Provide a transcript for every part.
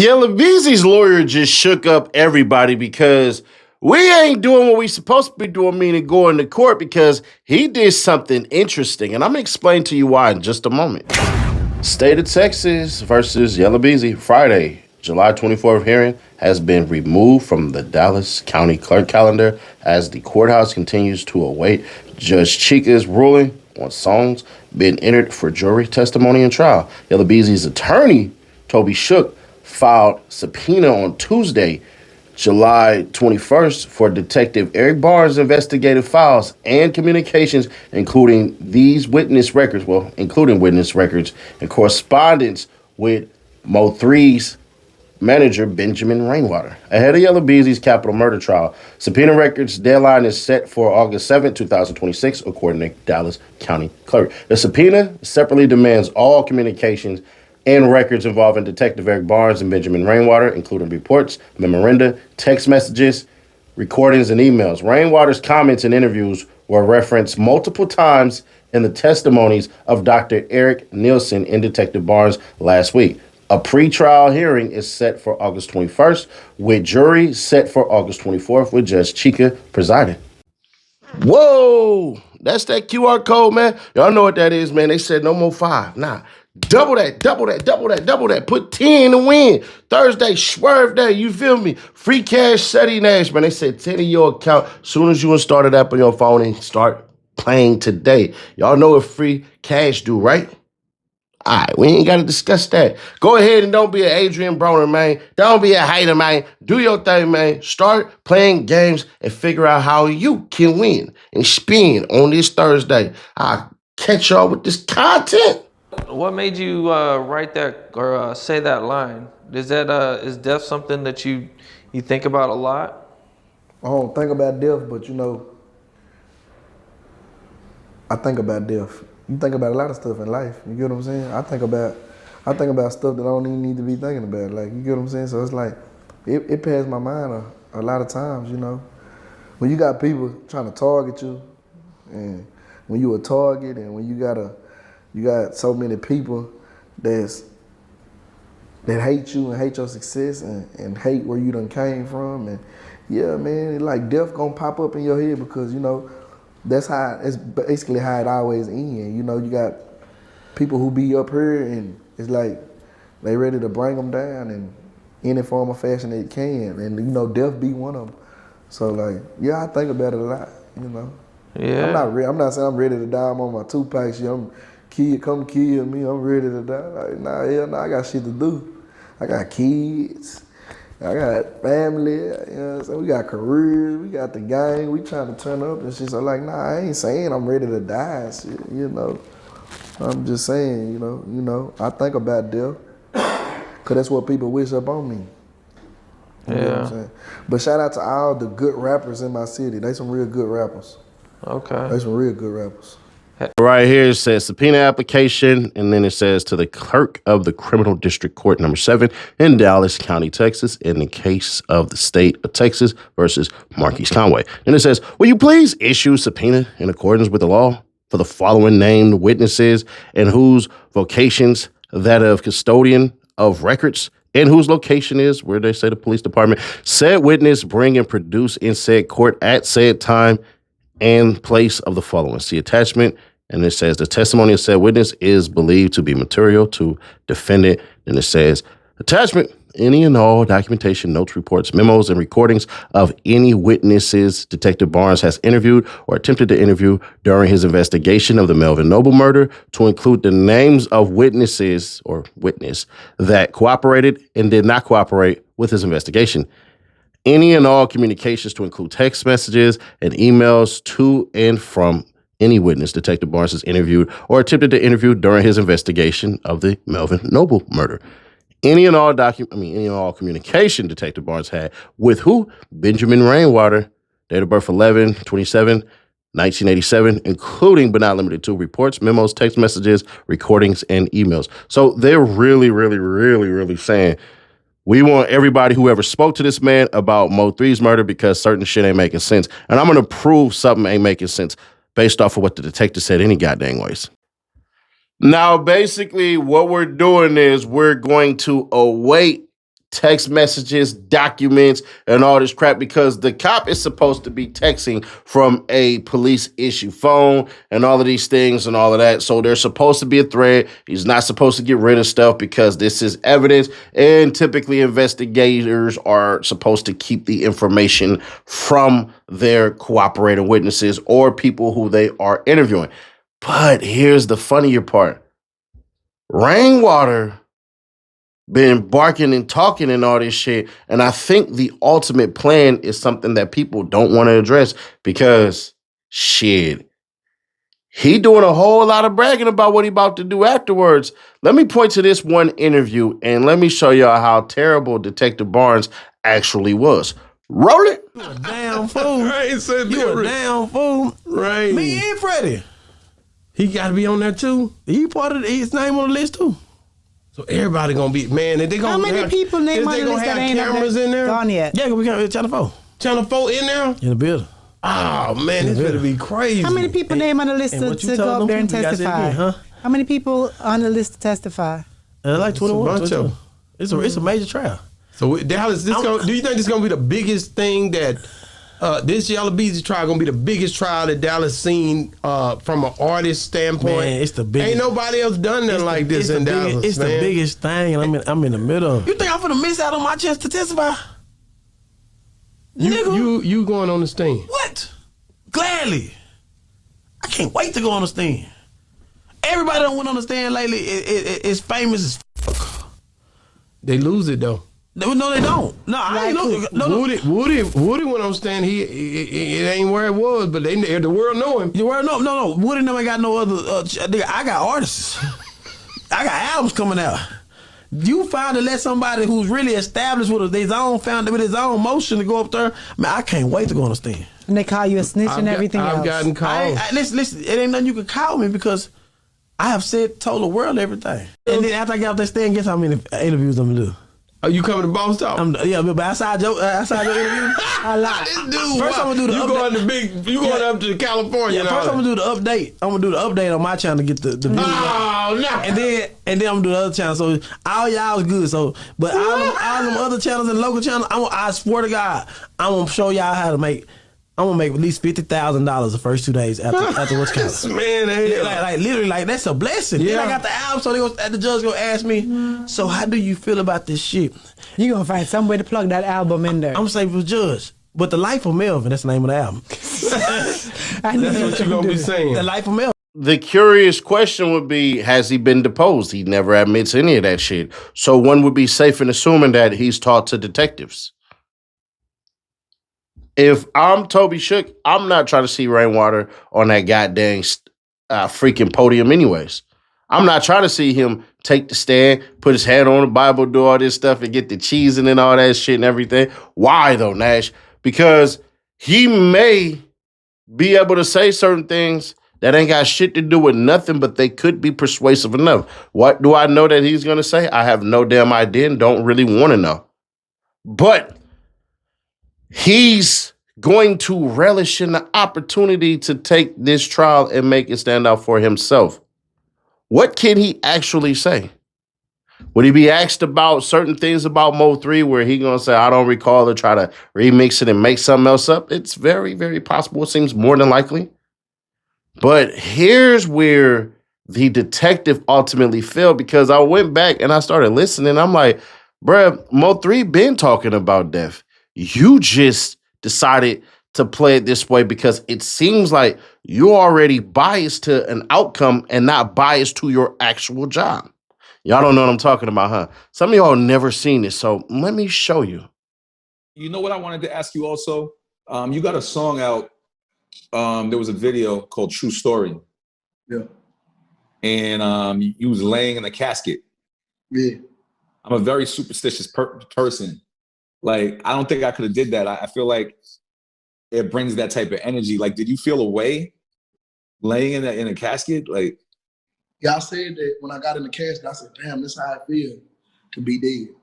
Yella Beezy's lawyer just shook up everybody because we ain't doing what we supposed to be doing, meaning going to court, because he did something interesting. And I'm going to explain to you why in just a moment. State of Texas versus Yella Beezy. Friday, July 24th hearing has been removed from the Dallas County Clerk calendar as the courthouse continues to await Judge Chica's ruling on songs being entered for jury testimony and trial. Yella Beezy's attorney, Toby Shook, filed subpoena on Tuesday, July 21st, for Detective Eric Barnes' investigative files and communications, including witness records and correspondence with MO3’s manager Benjamin Rainwater. Ahead of Yella Beezy's capital murder trial, subpoena records deadline is set for August 7, 2026, according to Dallas County Clerk. The subpoena separately demands all communications and records involving Detective Eric Barnes and Benjamin Rainwater, including reports, memoranda, text messages, recordings, and emails. Rainwater's comments and interviews were referenced multiple times in the testimonies of Dr. Eric Nielsen and Detective Barnes last week. A pretrial hearing is set for August 21st, with jury set for August 24th, with Judge Chica presiding. Whoa, that's that QR code, man. Y'all know what that is, man. They said no more 5. Nah, double that, double that, double that, double that. Put 10 to win. Thursday, swerve day, you feel me? Free cash, Seti Nash, man. They said 10 in your account soon as you install it up on your phone and start playing today. Y'all know what free cash do, right? All right, we ain't got to discuss that. Go ahead and don't be an Adrian Broner, man. Don't be a hater, man. Do your thing, man. Start playing games and figure out how you can win and spin on this Thursday. I'll catch y'all with this content. What made you write that or say that line? Is death something that you think about a lot? I don't think about death, but I think about death. You think about a lot of stuff in life. You get what I'm saying? I think about stuff that I don't even need to be thinking about. Like, you get what I'm saying? So it's like, it passed my mind a lot of times, When you got people trying to target you, and when you a target, and when you got so many people that hate you and hate your success and hate where you done came from, and yeah, man, like death gonna pop up in your head because that's basically how it always ends. You got people who be up here and it's like they ready to bring them down in any form or fashion they can, and death be one of them. So like, yeah, I think about it a lot. Yeah. I'm not saying I'm ready to die. I'm on my Tupac shit. Come kill me. I'm ready to die. Like, nah, hell no, I got shit to do. I got kids. I got family, so we got careers, we got the gang, we trying to turn up and shit. So like, nah, I ain't saying I'm ready to die, shit, I'm just saying, I think about death, cause that's what people wish up on me. You know what I'm saying? But shout out to all the good rappers in my city. They some real good rappers. Okay. They some real good rappers. Right here it says subpoena application, and then it says to the clerk of the Criminal District Court number 7 in Dallas County, Texas, in the case of the state of Texas versus Marquise Conway. Then it says, will you please issue subpoena in accordance with the law for the following named witnesses and whose vocations that of custodian of records and whose location is where they say the police department. Said witness bring and produce in said court at said time and place of the following. See attachment. And it says the testimony of said witness is believed to be material to defendant. And it says attachment, any and all documentation, notes, reports, memos, and recordings of any witnesses Detective Barnes has interviewed or attempted to interview during his investigation of the Melvin Noble murder, to include the names of witnesses or witness that cooperated and did not cooperate with his investigation. Any and all communications, to include text messages and emails to and from any witness Detective Barnes has interviewed or attempted to interview during his investigation of the Melvin Noble murder. Any and all communication Detective Barnes had with who? Benjamin Rainwater, date of birth 11/27/1987, including but not limited to reports, memos, text messages, recordings, and emails. So they're really, really, really, really saying we want everybody who ever spoke to this man about MO3’s murder because certain shit ain't making sense. And I'm going to prove something ain't making sense based off of what the detective said any goddamn ways. Now, basically, what we're doing is we're going to await text messages, documents, and all this crap because the cop is supposed to be texting from a police issue phone and all of these things and all of that. So there's supposed to be a thread. He's not supposed to get rid of stuff because this is evidence. And typically investigators are supposed to keep the information from their cooperating witnesses or people who they are interviewing. But here's the funnier part. Rainwater been barking and talking and all this shit. And I think the ultimate plan is something that people don't want to address because shit, he doing a whole lot of bragging about what he about to do afterwards. Let me point to this one interview and let me show y'all how terrible Detective Barnes actually was. Roll it. You a damn fool. Right, so You a damn fool. Right. Me and Freddie. He got to be on there too. He part of his name on the list too. So everybody gonna be, man. They gonna How many people name on the list that ain't cameras in there? gone yet? Yeah, we got Channel 4. Channel 4 in there? In the building. Oh man, this better be crazy. How many people name on the list and to what you go told up there and them, you guys said testify? again, huh? How many people on the list to testify? Like 21. bunch of 22. them. It's a major trial. So Dallas, do you think this is gonna be the biggest thing that this Yella Beezy trial gonna be the biggest trial that Dallas seen from an artist standpoint? Man, it's the biggest. Ain't nobody else done nothing like this in Dallas. It's the man. biggest thing, and I'm in the middle of it. You think I'm finna miss out on my chance to testify? Nigga. You going on the stand? What? Gladly. I can't wait to go on the stand. Everybody that went on the stand lately is famous as fuck. They lose it though. No, they don't. No, I ain't no. Woody went on stand. It ain't where it was, but the world know him. The word no. Woody never got no other. Nigga, I got artists. I got albums coming out. You find to let somebody who's really established with his own motion to go up there. Man, I can't wait to go on the stand. And they call you a snitch and everything else. I've gotten calls. Listen, it ain't nothing you can call me because I have told the world everything. And then after I get off that stand, guess how many interviews I'm gonna do? Are you coming to Boss Talk? Yeah, but outside your interview, A lot. This dude, First I'm gonna do the you update. going up to California. Yeah, first I'm gonna do the update. I'm gonna do the update on my channel to get the video. Oh no! And then I'm gonna do the other channel. So all y'all was good. So, but all them other channels and local channels, I swear to God, I'm gonna show y'all how to make. I'm gonna make at least $50,000 the first 2 days after what's counted. Man, hey, Like literally, like that's a blessing. Yeah. Then I got the album, so the judge gonna ask me. So how do you feel about this shit? You gonna find some way to plug that album in there. I'm gonna say for judge, but the Life of Melvin. That's the name of the album. I knew that's what you gonna be saying. The Life of Melvin. The curious question would be, has he been deposed? He never admits any of that shit. So one would be safe in assuming that he's taught to detectives. If I'm Toby Shook, I'm not trying to see Rainwater on that goddamn freaking podium anyways. I'm not trying to see him take the stand, put his hand on the Bible, do all this stuff, and get the cheesing and all that shit and everything. Why though, Nash? Because he may be able to say certain things that ain't got shit to do with nothing, but they could be persuasive enough. What do I know that he's going to say? I have no damn idea and don't really want to know. But he's going to relish in the opportunity to take this trial and make it stand out for himself. What can he actually say? Would he be asked about certain things about MO3 where he going to say, I don't recall, or try to remix it and make something else up? It's very, very possible. It seems more than likely. But here's where the detective ultimately failed, because I went back and I started listening. I'm like, bruh, MO3 been talking about death. You just decided to play it this way because it seems like you're already biased to an outcome and not biased to your actual job. Y'all don't know what I'm talking about, huh? Some of y'all never seen this, so let me show you. You know what I wanted to ask you also? You got a song out. There was a video called True Story. Yeah. And you was laying in a casket. Yeah. I'm a very superstitious person. Like, I don't think I could have did that. I feel like it brings that type of energy. Like, did you feel a way laying in a casket? Like, Yeah, I said that when I got in the casket, I said, damn, this is how I feel to be dead.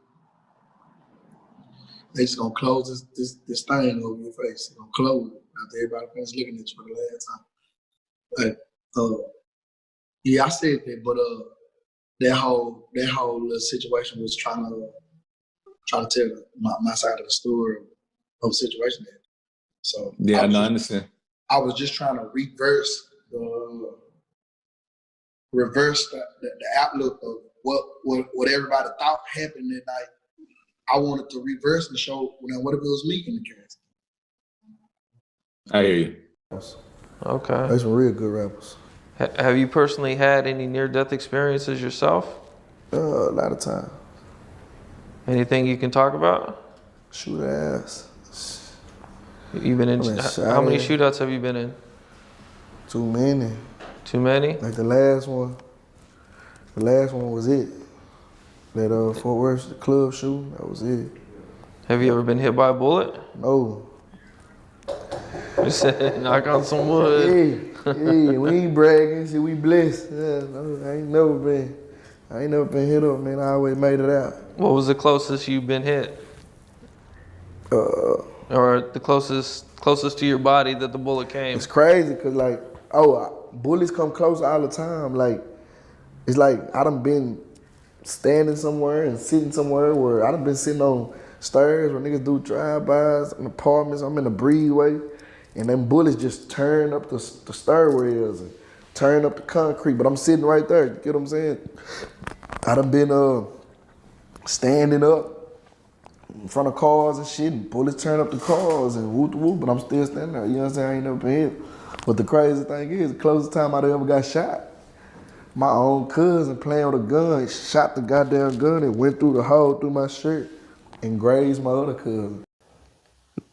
They just gonna close this thing over your face. They're gonna close it after everybody finished looking at you for the last time. Like, yeah, I said that, but that whole little situation was trying trying to tell my side of the story of the situation. So Yeah, no, I understand. I was just trying to reverse the outlook of what everybody thought happened that night. I wanted to reverse and show, what if it was me in the case? I hear you. Okay. There's some real good rappers. Have you personally had any near-death experiences yourself? A lot of time. Anything you can talk about? Shoot ass. You've been in. How many shootouts have you been in? Too many. Too many? Like the last one. The last one was it. That Fort Worth club shooting. That was it. Have you ever been hit by a bullet? No. You said knock on some wood. Yeah, we ain't bragging. See, we blessed. Yeah, no, I ain't never been hit up, man. I always made it out. What was the closest you've been hit? Or the closest to your body that the bullet came? It's crazy because bullets come close all the time. Like, it's like I done been standing somewhere and sitting somewhere where I done been sitting on stairs where niggas do drive-bys in apartments. I'm in the breezeway, and them bullets just turn up the stairwells and turn up the concrete. But I'm sitting right there. You get what I'm saying? I done been standing up in front of cars and shit, and bullets turn up the cars and whoop whoop, but I'm still standing there. You know what I'm saying? I ain't never been hit. But the crazy thing is, the closest time I ever got shot, my own cousin playing with a gun, shot the goddamn gun and went through the hole through my shirt and grazed my other cousin.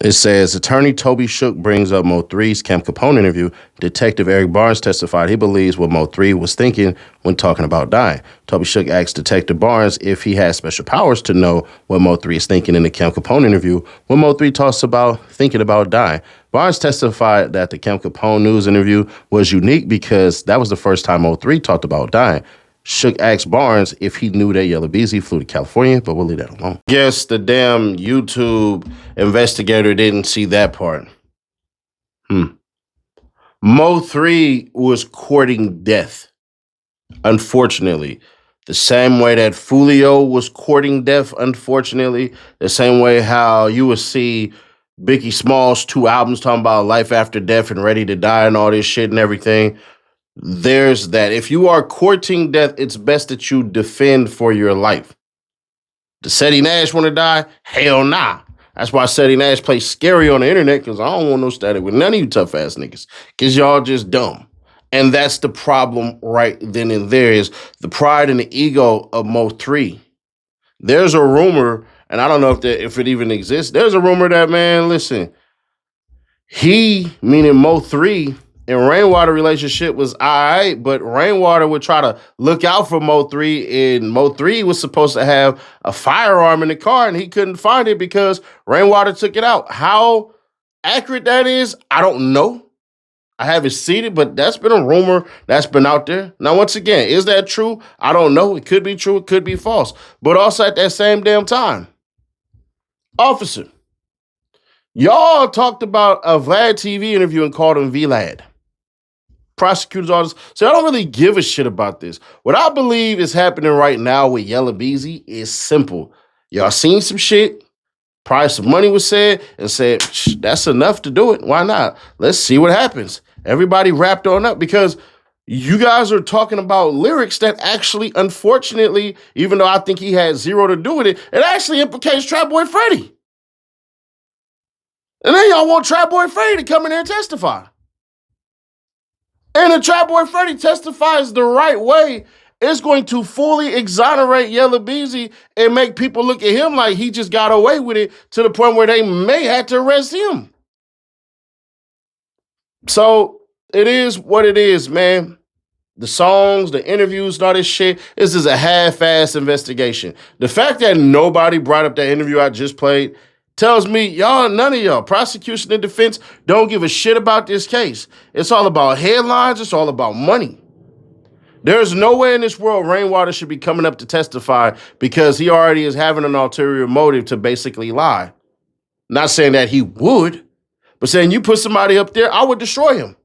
It says, attorney Toby Shook brings up MO3’s Camp Capone interview. Detective Eric Barnes testified he believes what Mo3 was thinking when talking about dying. Toby Shook asked Detective Barnes if he has special powers to know what Mo3 is thinking in the Camp Capone interview when Mo3 talks about thinking about dying. Barnes testified that the Camp Capone news interview was unique because that was the first time Mo3 talked about dying. Shook asked Barnes if he knew that Yella Beezy flew to California, but we'll leave that alone. Guess the damn YouTube investigator didn't see that part. Mo3 was courting death, unfortunately. The same way that Fulio was courting death, unfortunately. The same way how you would see Biggie Smalls' 2 albums talking about life after death and ready to die and all this shit and everything. There's that. If you are courting death, it's best that you defend for your life. Does Seti Nash want to die? Hell nah. That's why Seti Nash plays scary on the internet, because I don't want no static with none of you tough ass niggas, because y'all just dumb. And that's the problem right then and there, is the pride and the ego of Mo3. There's a rumor, and I don't know if it even exists. There's a rumor that, man, listen, he, meaning Mo3, and Rainwater relationship was all right, but Rainwater would try to look out for Mo3, and Mo3 was supposed to have a firearm in the car, and he couldn't find it because Rainwater took it out. How accurate that is, I don't know. I haven't seen it, but that's been a rumor that's been out there. Now, once again, is that true? I don't know. It could be true. It could be false. But also at that same damn time, officer, y'all talked about a Vlad TV interview and called him VLAD. Prosecutors, all this. So I don't really give a shit about this. What I believe is happening right now with Yella Beezy is simple. Y'all seen some shit. Probably some money was said and said, that's enough to do it. Why not? Let's see what happens. Everybody wrapped on up because you guys are talking about lyrics that actually, unfortunately, even though I think he had zero to do with it, it actually implicates Trap Boy Freddy. And then y'all want Trap Boy Freddy to come in there and testify. And if Trap Boy Freddy testifies the right way, it's going to fully exonerate Yella Beezy and make people look at him like he just got away with it, to the point where they may have to arrest him. So it is what it is, man. The songs, the interviews, and all this shit, this is a half-ass investigation. The fact that nobody brought up that interview I just played tells me none of y'all, prosecution and defense, don't give a shit about this case. It's all about headlines. It's all about money. There's no way in this world Rainwater should be coming up to testify because he already is having an ulterior motive to basically lie. Not saying that he would, but saying you put somebody up there, I would destroy him.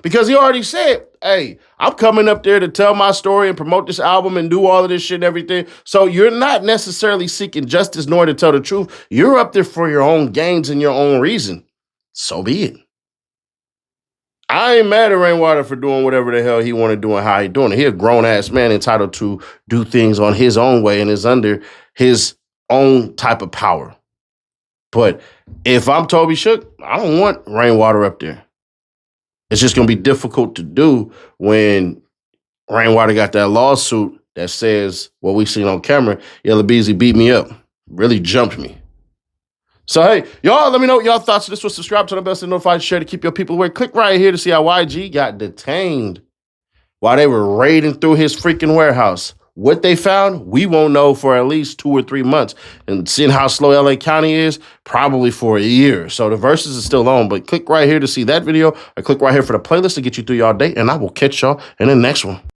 Because he already said, hey, I'm coming up there to tell my story and promote this album and do all of this shit and everything. So you're not necessarily seeking justice nor to tell the truth. You're up there for your own gains and your own reason. So be it. I ain't mad at Rainwater for doing whatever the hell he want to do and how he doing it. He a grown-ass man entitled to do things on his own way and is under his own type of power. But if I'm Toby Shook, I don't want Rainwater up there. It's just going to be difficult to do when Rainwater got that lawsuit that says what we seen on camera, Yella Beezy beat me up, really jumped me. So, hey, y'all, let me know what y'all thoughts. This was subscribe to the best and notified, share to keep your people aware. Click right here to see how YG got detained while they were raiding through his freaking warehouse. What they found, we won't know for at least 2 or 3 months. And seeing how slow LA County is, probably for a year. So the verses is still on, but click right here to see that video or click right here for the playlist to get you through y'all day. And I will catch y'all in the next one.